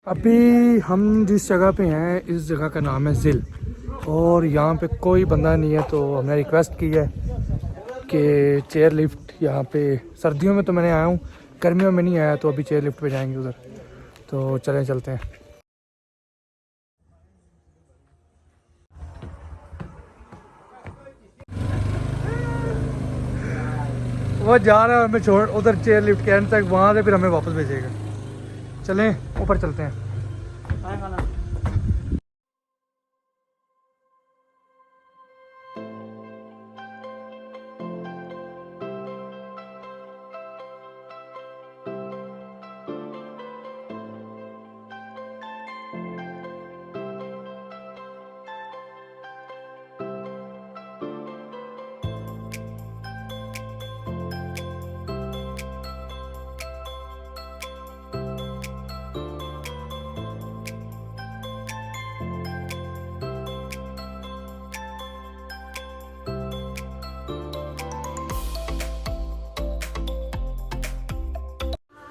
अभी हम जिस जगह पे हैं इस जगह का नाम है ज़िल और यहाँ पे कोई बंदा नहीं है, तो हमने रिक्वेस्ट की है कि चेयर लिफ्ट यहाँ पे, सर्दियों में तो मैंने आया हूँ, गर्मियों में नहीं आया, तो अभी चेयर लिफ्ट पे जाएंगे उधर। तो चलते हैं। वो जा रहा है हमें छोड़ उधर चेयर लिफ्ट के एंड तक, वहाँ से फिर हमें वापस भेजेगा। चलें ऊपर चलते हैं।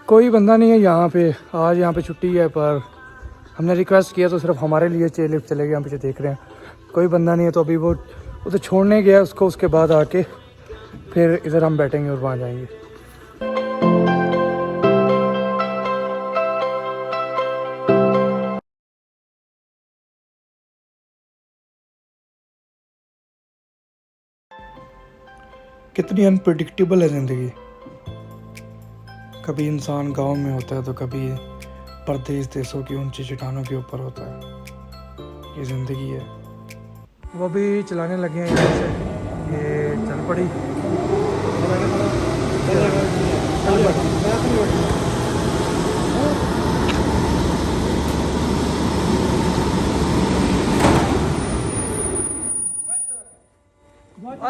कोई बंदा नहीं है यहाँ पे, आज यहाँ पे छुट्टी है, पर हमने रिक्वेस्ट किया तो सिर्फ हमारे लिए चेयर लिफ्ट चलेगी। हम पीछे देख रहे हैं कोई बंदा नहीं है, तो अभी वो उधर छोड़ने गया उसको, उसके बाद आके फिर इधर हम बैठेंगे और वहाँ जाएंगे। कितनी अनप्रेडिक्टेबल है ज़िंदगी। कभी इंसान गांव में होता है तो कभी परदेश देशों की ऊंची चट्टानों के ऊपर होता है। ये ज़िंदगी है। वो भी चलाने लगे हैं यहाँ से, ये चल पड़ी।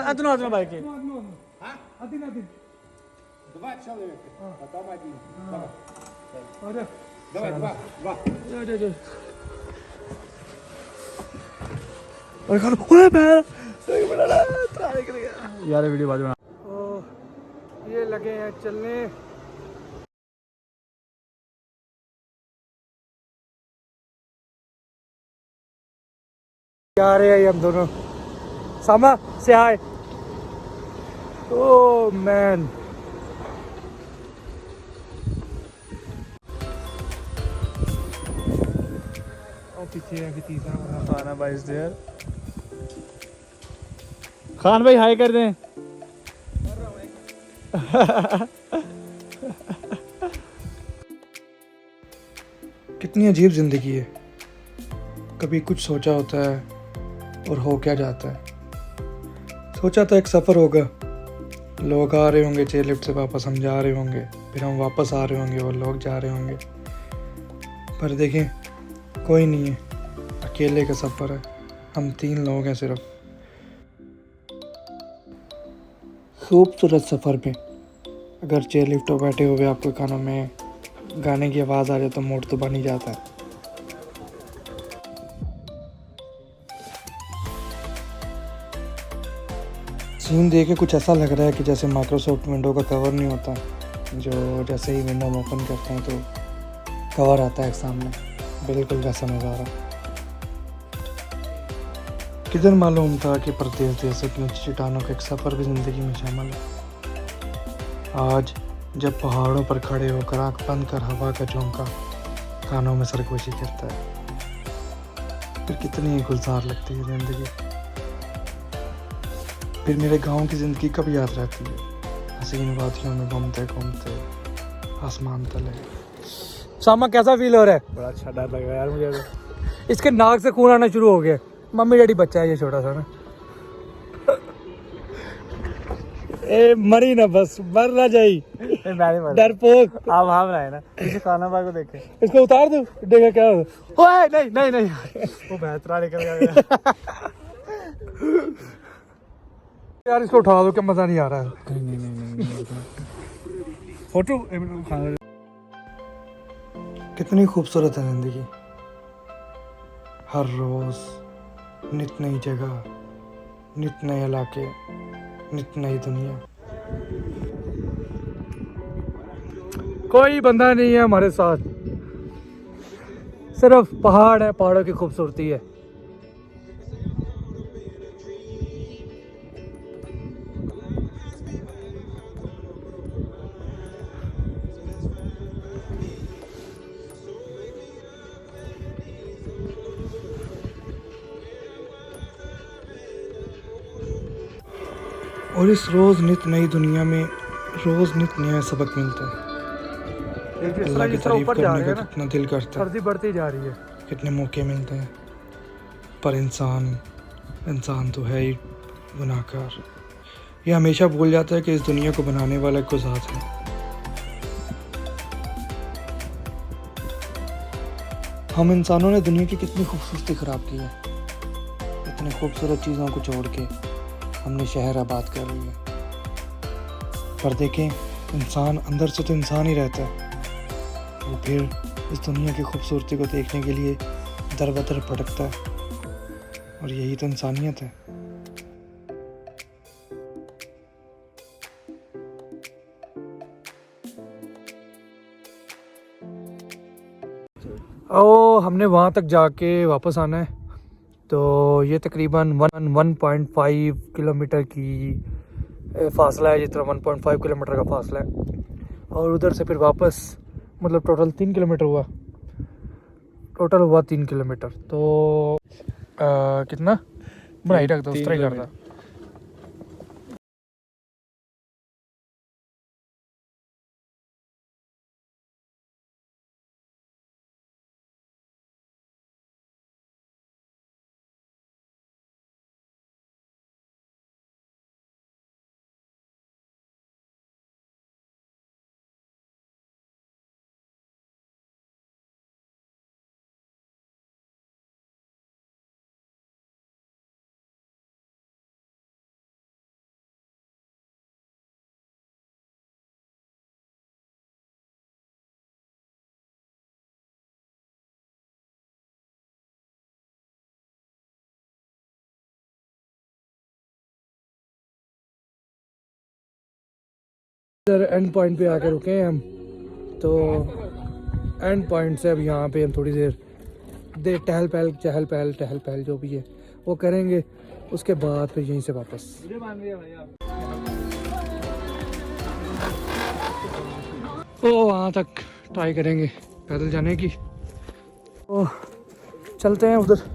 अदना बाइक है। Два человека, потом один. Давай. अरे Давай, два. यार वीडियो बाजू बना। ये लगे हैं चलने। जा रहे हैं हम दोनों। सामा से हाय। ओह मैन, पीछे अभी तीसरा बंदा खाना भाई इस देर। खान भाई हाय कर दें। कितनी अजीब जिंदगी है। कभी कुछ सोचा होता है और हो क्या जाता है। सोचा था एक सफ़र होगा, लोग आ रहे होंगे चेयर लिफ्ट से वापस, हम जा रहे होंगे, फिर हम वापस आ रहे होंगे और लोग जा रहे होंगे, पर देखें कोई नहीं है। अकेले का सफ़र है, हम 3 लोग हैं सिर्फ। खूबसूरत सफ़र में अगर चेयर लिफ्ट पर बैठे हुए आपको कानों में गाने की आवाज़ आ जाए तो मूड तो बन ही जाता है। सीन देख के कुछ ऐसा लग रहा है कि जैसे माइक्रोसॉफ्ट विंडो का कवर नहीं होता, जो जैसे ही विंडो हम ओपन करते हैं तो कवर आता है सामने, बिल्कुल वैसा नज़ारा। किधर मालूम था कि परदेश देशों की ऊंची चट्टानों का एक सफ़र भी ज़िंदगी में शामिल है। आज जब पहाड़ों पर खड़े होकर आँख बंद कर हवा का झोंका कानों में सरगोशी करता है, फिर कितनी ही गुलजार लगती है ज़िंदगी। फिर मेरे गांव की ज़िंदगी कब याद रहती है, हसीन वादियों में घूमते घूमते आसमान तले। सामा कैसा फील हो रहा है? बड़ा अच्छा डर लग रहा है यार मुझे तो। इसके नाक से खून आना शुरू हो गया। मम्मी डैडी बच्चा है ये छोटा सा ना। ए मरी ना, बस मर ना जाई, डरपोक। आप वहाँ बनाए ना, पीछे खाना बाग को देखे। इसको उतार दो, देखा क्या हो। ओए नहीं नहीं नहीं, वो बेहतरा निकल गया। यार इसको उठा दो, क्या मजा नहीं आ रहा है। नहीं। फोटो खाना। कितनी खूबसूरत है जिंदगी। हर रोज नित नई जगह, नित नए इलाके, नित नई दुनिया। कोई बंदा नहीं है हमारे साथ। सिर्फ पहाड़ है, पहाड़ों की खूबसूरती है। और इस रोज़ नित नई दुनिया में रोज़ नित नया सबक मिलता है। अल्लाह की तारीफ करने का कितना दिल करता है, सर्दी बढ़ती जा रही है। कितने मौके मिलते हैं, पर इंसान तो है ही गुनाहगार। ये हमेशा भूल जाता है कि इस दुनिया को बनाने वाला कोई ज़ात है। हम इंसानों ने दुनिया की कितनी खूबसूरती ख़राब की है। इतनी खूबसूरत चीज़ों को छोड़ के हमने शहर आबाद कर लिए। पर देखें, इंसान अंदर से तो इंसान ही रहता है, वो फिर इस दुनिया की खूबसूरती को देखने के लिए दर बदर भटकता है। और यही तो इंसानियत है। ओ, हमने वहाँ तक जाके वापस आना है, तो ये तकरीबन 1.5 किलोमीटर की फ़ासला है, जितना 1.5 किलोमीटर का फ़ासला है। और उधर से फिर वापस, मतलब टोटल 3 किलोमीटर हुआ, 3 किलोमीटर। तो कितना बनाई रखता उस तरह ही करता। एंड पॉइंट पे आके रुके हैं हम, तो एंड पॉइंट से अब यहाँ पे हम थोड़ी देर चहल पहल जो भी है वो करेंगे। उसके बाद फिर यहीं से वापस। तो वहाँ तक ट्राई करेंगे पैदल जाने की। तो चलते हैं उधर,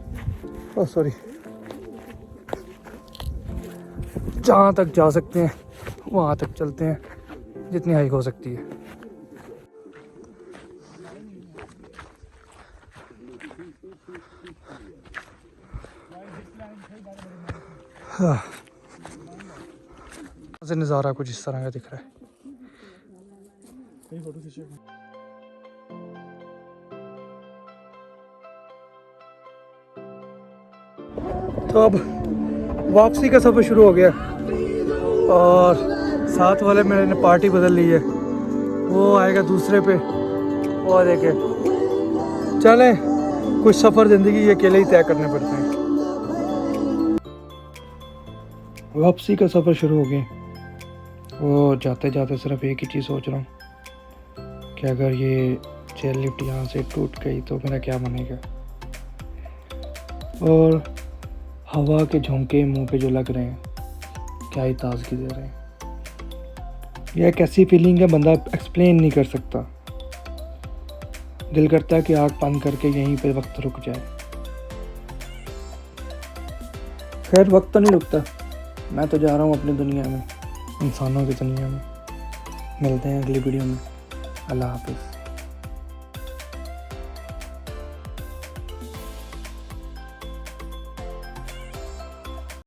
ओह सॉरी, जहाँ तक जा सकते हैं वहाँ तक चलते हैं, जितनी हाइक हो सकती है। हाँ, से नज़ारा कुछ इस तरह का दिख रहा है। तो अब वापसी का सफ़र शुरू हो गया, और साथ वाले मेरे ने पार्टी बदल ली है, वो आएगा दूसरे पे। वो देखे, चलें, कुछ सफ़र ज़िंदगी ये अकेले ही तय करने पड़ते हैं। वापसी का सफ़र शुरू हो गया। वो जाते जाते सिर्फ एक ही चीज़ सोच रहा हूँ कि अगर ये चेयर लिफ्ट यहाँ से टूट गई तो मेरा क्या बनेगा। और हवा के झोंके मुंह पे जो लग रहे हैं, क्या ही ताज़गी दे रहे हैं। यह एक ऐसी फीलिंग है, बंदा एक्सप्लेन नहीं कर सकता। दिल करता है कि आँख बंद करके यहीं पे वक्त रुक जाए। खैर, वक्त तो नहीं रुकता, मैं तो जा रहा हूँ अपनी दुनिया में, इंसानों की दुनिया में। मिलते हैं अगली वीडियो में। अल्लाह हाफिज़।